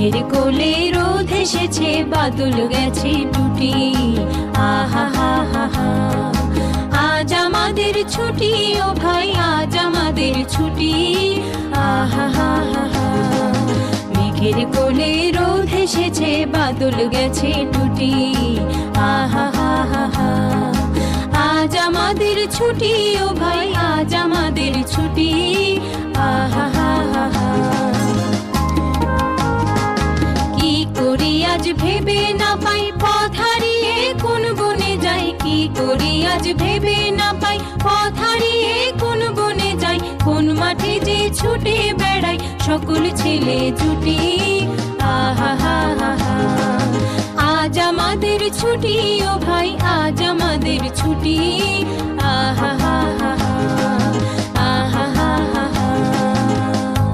মেঘের কোলে রোদ এসেছে, বাদল গেছে টুটি। আহা হা হা হা, আজ আমাদের ছুটি ও ভাই, আজ আমাদের ছুটি। আহা হা হা হা, মেঘের কোলে রোদ এসেছে, বাদল গেছে টুটি। আহা হা হা হা, আজ আমাদের ছুটি ও ভাই, আজ আমাদের ছুটি। আহা হা হা হা, কি করি আজ ভেবে না পাই, পথ হারিয়ে কোন বনে যাই। কি করি আজ ভেবে না পাই, পথ হারিয়ে কোন বনে যাই। কোন মাঠে যে ছুটে বেড়াই সকল ছেলে জুটি। আহা হা হা হা, আজ আমাদের ছুটি ও ভাই, আজ আমাদের ছুটি। আহা হা হা।